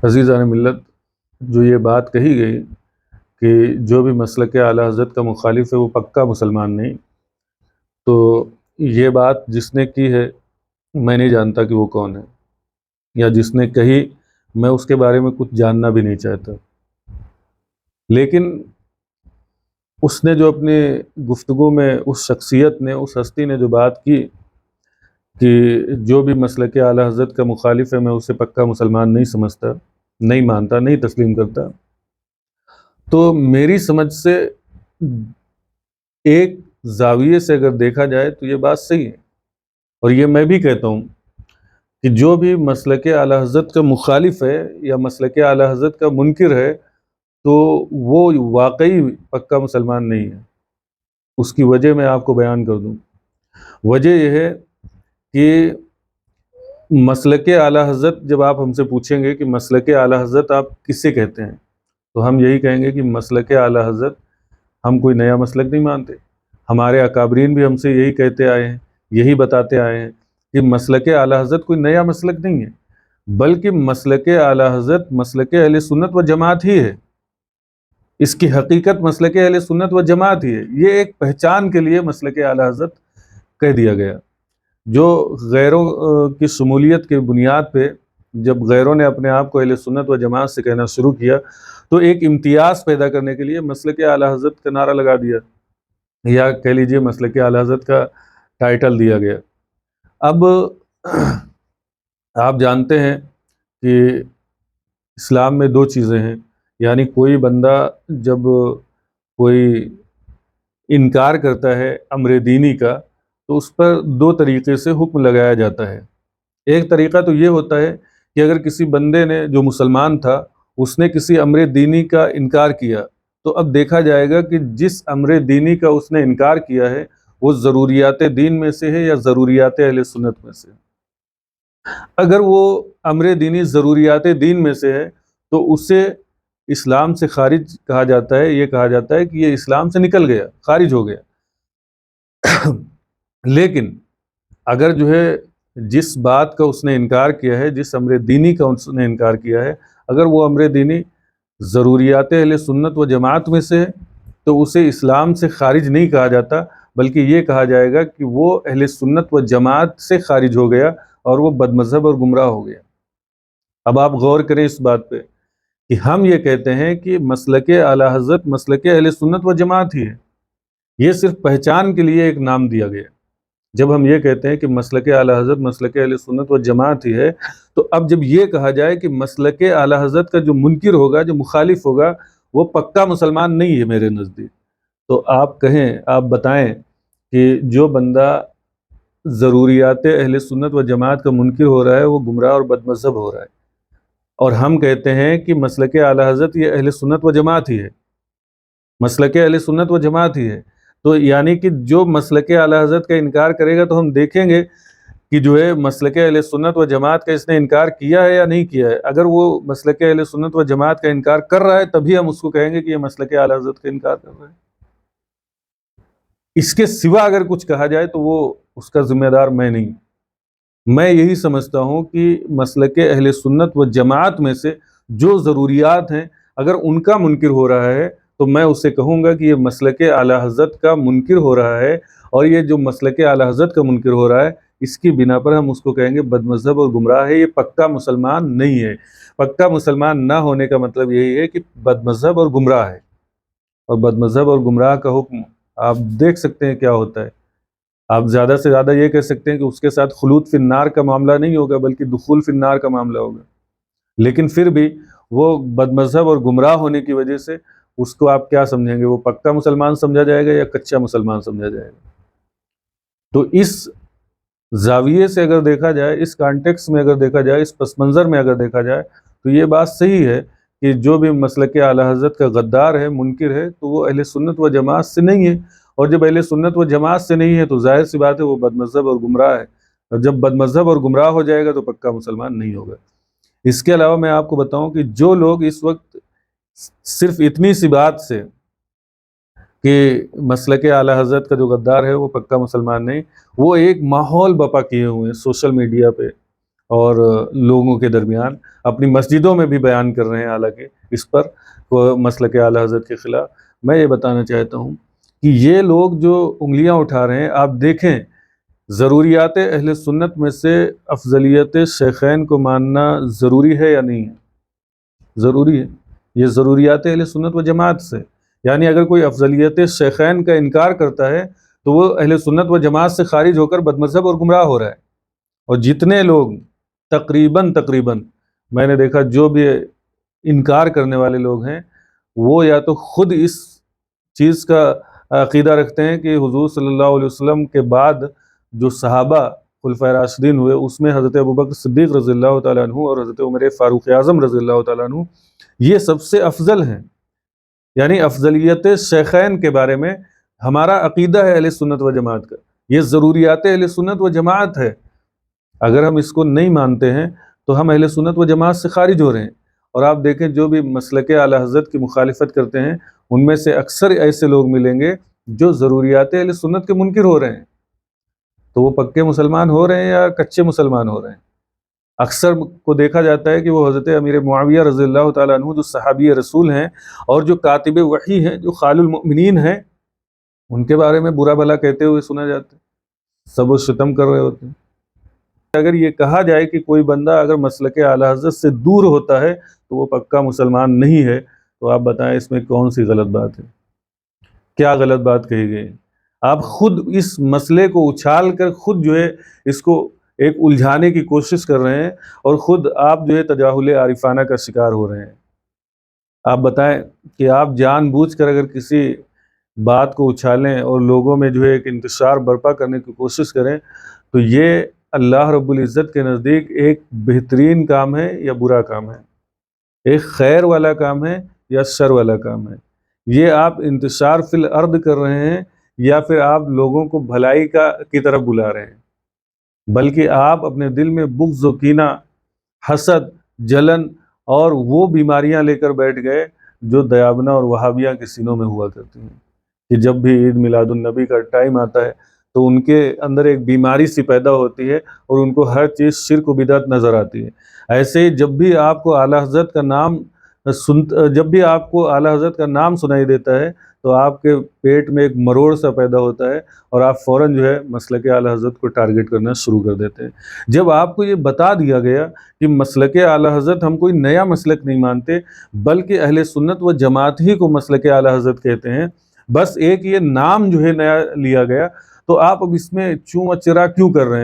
عزیزان ملت، جو یہ بات کہی گئی کہ جو بھی مسلک اعلیٰ حضرت کا مخالف ہے وہ پکا مسلمان نہیں، تو یہ بات جس نے کی ہے میں نہیں جانتا کہ وہ کون ہے، یا جس نے کہی میں اس کے بارے میں کچھ جاننا بھی نہیں چاہتا، لیکن اس نے جو اپنی گفتگو میں اس شخصیت نے، اس ہستی نے جو بات کی کہ جو بھی مسلک اعلیٰ حضرت کا مخالف ہے میں اسے پکا مسلمان نہیں سمجھتا، نہیں مانتا، نہیں تسلیم کرتا، تو میری سمجھ سے ایک زاویے سے اگر دیکھا جائے تو یہ بات صحیح ہے، اور یہ میں بھی کہتا ہوں کہ جو بھی مسلک اعلیٰ حضرت کا مخالف ہے یا مسلک اعلیٰ حضرت کا منکر ہے تو وہ واقعی پکا مسلمان نہیں ہے۔ اس کی وجہ میں آپ کو بیان کر دوں۔ وجہ یہ ہے کہ مسلک اعلیٰ حضرت، جب آپ ہم سے پوچھیں گے کہ مسلک اعلیٰ حضرت آپ کسے کہتے ہیں، تو ہم یہی کہیں گے کہ مسلک اعلیٰ حضرت ہم کوئی نیا مسلک نہیں مانتے، ہمارے اکابرین بھی ہم سے یہی کہتے آئے ہیں، یہی بتاتے آئے ہیں کہ مسلک اعلیٰ حضرت کوئی نیا مسلک نہیں ہے، بلکہ مسلک اعلیٰ حضرت مسلک اہل سنت و جماعت ہی ہے۔ اس کی حقیقت مسلک اہل سنت و جماعت ہی ہے، یہ ایک پہچان کے لیے مسلک اعلیٰ حضرت کہہ دیا گیا۔ جو غیروں کی شمولیت کی بنیاد پہ جب غیروں نے اپنے آپ کو اہل سنت و جماعت سے کہنا شروع کیا تو ایک امتیاز پیدا کرنے کے لیے مسلک اعلیٰ حضرت کا نعرہ لگا دیا، یا کہہ لیجئے مسلک اعلیٰ حضرت کا ٹائٹل دیا گیا۔ اب آپ جانتے ہیں کہ اسلام میں دو چیزیں ہیں، یعنی کوئی بندہ جب کوئی انکار کرتا ہے امر دینی کا تو اس پر دو طریقے سے حکم لگایا جاتا ہے۔ ایک طریقہ تو یہ ہوتا ہے کہ اگر کسی بندے نے جو مسلمان تھا اس نے کسی امر دینی کا انکار کیا تو اب دیکھا جائے گا کہ جس امر دینی کا اس نے انکار کیا ہے وہ ضروریات دین میں سے ہے یا ضروریات اہل سنت میں سے ہے۔ اگر وہ امر دینی ضروریات دین میں سے ہے تو اسے اسلام سے خارج کہا جاتا ہے، یہ کہا جاتا ہے کہ یہ اسلام سے نکل گیا، خارج ہو گیا۔ لیکن اگر جو ہے جس بات کا اس نے انکار کیا ہے، جس امر دینی کا اس نے انکار کیا ہے، اگر وہ امر دینی ضروریات اہل سنت و جماعت میں سے ہے تو اسے اسلام سے خارج نہیں کہا جاتا، بلکہ یہ کہا جائے گا کہ وہ اہل سنت و جماعت سے خارج ہو گیا اور وہ بد مذہب اور گمراہ ہو گیا۔ اب آپ غور کریں اس بات پہ کہ ہم یہ کہتے ہیں کہ مسلک اعلیٰ حضرت مسلک اہل سنت و جماعت ہی ہے، یہ صرف پہچان کے لیے ایک نام دیا گیا۔ جب ہم یہ کہتے ہیں کہ مسلک اعلیٰ حضرت مسلک اہل سنت و جماعت ہی ہے تو اب جب یہ کہا جائے کہ مسلک اعلیٰ حضرت کا جو منکر ہوگا، جو مخالف ہوگا، وہ پکا مسلمان نہیں ہے میرے نزدیک، تو آپ کہیں، آپ بتائیں کہ جو بندہ ضروریات اہل سنت و جماعت کا منکر ہو رہا ہے وہ گمراہ اور بد مذہب ہو رہا ہے، اور ہم کہتے ہیں کہ مسلک اعلیٰ حضرت یہ اہل سنت و جماعت ہی ہے، مسلک اہل سنت و جماعت ہی ہے، تو یعنی کہ جو مسلک اعلیٰ حضرت کا انکار کرے گا تو ہم دیکھیں گے کہ جو ہے مسلک اہل سنت و جماعت کا اس نے انکار کیا ہے یا نہیں کیا ہے۔ اگر وہ مسلک اہل سنت و جماعت کا انکار کر رہا ہے تبھی ہم اس کو کہیں گے کہ یہ مسلک اعلیٰ حضرت کا انکار کر رہا ہے۔ اس کے سوا اگر کچھ کہا جائے تو وہ اس کا ذمہ دار میں نہیں۔ میں یہی سمجھتا ہوں کہ مسلک اہل سنت و جماعت میں سے جو ضروریات ہیں اگر ان کا منکر ہو رہا ہے تو میں اسے کہوں گا کہ یہ مسلک اعلیٰ حضرت کا منکر ہو رہا ہے، اور یہ جو مسلک اعلیٰ حضرت کا منکر ہو رہا ہے اس کی بنا پر ہم اس کو کہیں گے بد مذہب اور گمراہ ہے، یہ پکا مسلمان نہیں ہے۔ پکا مسلمان نہ ہونے کا مطلب یہی ہے کہ بد مذہب اور گمراہ ہے، اور بد مذہب اور گمراہ کا حکم آپ دیکھ سکتے ہیں کیا ہوتا ہے۔ آپ زیادہ سے زیادہ یہ کہہ سکتے ہیں کہ اس کے ساتھ خلود فی النار کا معاملہ نہیں ہوگا بلکہ دخول فی النار کا معاملہ ہوگا، لیکن پھر بھی وہ بد مذہب اور گمراہ ہونے کی وجہ سے اس کو آپ کیا سمجھیں گے؟ وہ پکا مسلمان سمجھا جائے گا یا کچا مسلمان سمجھا جائے گا؟ تو اس زاویے سے اگر دیکھا جائے، اس کانٹیکس میں اگر دیکھا جائے، اس پس منظر میں اگر دیکھا جائے تو یہ بات صحیح ہے کہ جو بھی مسلک اعلیٰ حضرت کا غدار ہے، منکر ہے، تو وہ اہل سنت و جماعت سے نہیں ہے، اور جب اہل سنت و جماعت سے نہیں ہے تو ظاہر سی بات ہے وہ بد مذہب اور گمراہ ہے، اور جب بد مذہب اور گمراہ ہو جائے گا تو پکا مسلمان نہیں ہوگا۔ اس کے علاوہ میں آپ کو بتاؤں کہ جو لوگ اس وقت صرف اتنی سی بات سے کہ مسلک اعلیٰ حضرت کا جو غدار ہے وہ پکا مسلمان نہیں، وہ ایک ماحول بپا کیے ہوئے ہیں سوشل میڈیا پہ اور لوگوں کے درمیان، اپنی مسجدوں میں بھی بیان کر رہے ہیں حالانکہ اس پر مسلک اعلی حضرت کے خلاف۔ میں یہ بتانا چاہتا ہوں کہ یہ لوگ جو انگلیاں اٹھا رہے ہیں، آپ دیکھیں ضروریات اہل سنت میں سے افضلیت شیخین کو ماننا ضروری ہے یا نہیں ہے؟ ضروری ہے۔ یہ ضروریات اہل سنت و جماعت سے، یعنی اگر کوئی افضلیت شیخین کا انکار کرتا ہے تو وہ اہل سنت و جماعت سے خارج ہو کر بدمذہب اور گمراہ ہو رہا ہے۔ اور جتنے لوگ تقریباً میں نے دیکھا جو بھی انکار کرنے والے لوگ ہیں، وہ یا تو خود اس چیز کا عقیدہ رکھتے ہیں کہ حضور صلی اللہ علیہ وسلم کے بعد جو صحابہ خلفائے راشدین ہوئے، اس میں حضرت ابوبکر صدیق رضی اللہ تعالیٰ عنہ اور حضرت عمر فاروق اعظم رضی اللہ تعالیٰ عنہ یہ سب سے افضل ہیں۔ یعنی افضلیت شیخین کے بارے میں ہمارا عقیدہ ہے اہل سنت و جماعت کا، یہ ضروریات اہل سنت و جماعت ہے۔ اگر ہم اس کو نہیں مانتے ہیں تو ہم اہل سنت و جماعت سے خارج ہو رہے ہیں۔ اور آپ دیکھیں جو بھی مسلک اعلی حضرت کی مخالفت کرتے ہیں، ان میں سے اکثر ایسے لوگ ملیں گے جو ضروریات اہل سنت کے منکر ہو رہے ہیں۔ تو وہ پکے مسلمان ہو رہے ہیں یا کچے مسلمان ہو رہے ہیں؟ اکثر کو دیکھا جاتا ہے کہ وہ حضرت امیر معاویہ رضی اللہ تعالیٰ عنہ جو صحابی رسول ہیں اور جو کاتب وحی ہیں، جو خال المؤمنین ہیں، ان کے بارے میں برا بھلا کہتے ہوئے سنا جاتا ہے، سب و ستم کر رہے ہوتے ہیں۔ اگر یہ کہا جائے کہ کوئی بندہ اگر مسلک اعلی حضرت سے دور ہوتا ہے تو وہ پکا مسلمان نہیں ہے، تو آپ بتائیں اس میں کون سی غلط بات ہے؟ کیا غلط بات کہی گئی؟ آپ خود اس مسئلے کو اچھال کر خود جو ہے اس کو ایک الجھانے کی کوشش کر رہے ہیں، اور خود آپ جو ہے تجاہل عارفانہ کا شکار ہو رہے ہیں۔ آپ بتائیں کہ آپ جان بوجھ کر اگر کسی بات کو اچھالیں اور لوگوں میں جو ہے ایک انتشار برپا کرنے کی کوشش کریں، تو یہ اللہ رب العزت کے نزدیک ایک بہترین کام ہے یا برا کام ہے؟ ایک خیر والا کام ہے یا شر والا کام ہے؟ یہ آپ انتشار فی الارض کر رہے ہیں یا پھر آپ لوگوں کو بھلائی کی طرف بلا رہے ہیں؟ بلکہ آپ اپنے دل میں بغض و کینہ، حسد، جلن اور وہ بیماریاں لے کر بیٹھ گئے جو دیابنہ اور وہابیہ کے سینوں میں ہوا کرتی ہیں، کہ جب بھی عید میلاد النبی کا ٹائم آتا ہے تو ان کے اندر ایک بیماری سی پیدا ہوتی ہے اور ان کو ہر چیز شرک و بدعت نظر آتی ہے۔ ایسے ہی جب بھی آپ کو اعلی حضرت کا نام سنائی دیتا ہے تو آپ کے پیٹ میں ایک مروڑ سا پیدا ہوتا ہے اور آپ فوراً جو ہے مسلک اعلی حضرت کو ٹارگٹ کرنا شروع کر دیتے ہیں۔ جب آپ کو یہ بتا دیا گیا کہ مسلک اعلی حضرت ہم کوئی نیا مسلک نہیں مانتے بلکہ اہل سنت و جماعت ہی کو مسلک اعلی حضرت کہتے ہیں، بس ایک یہ نام جو ہے نیا لیا گیا، تو آپ اب اس میں چوں و چرا کیوں کر رہے ہیں؟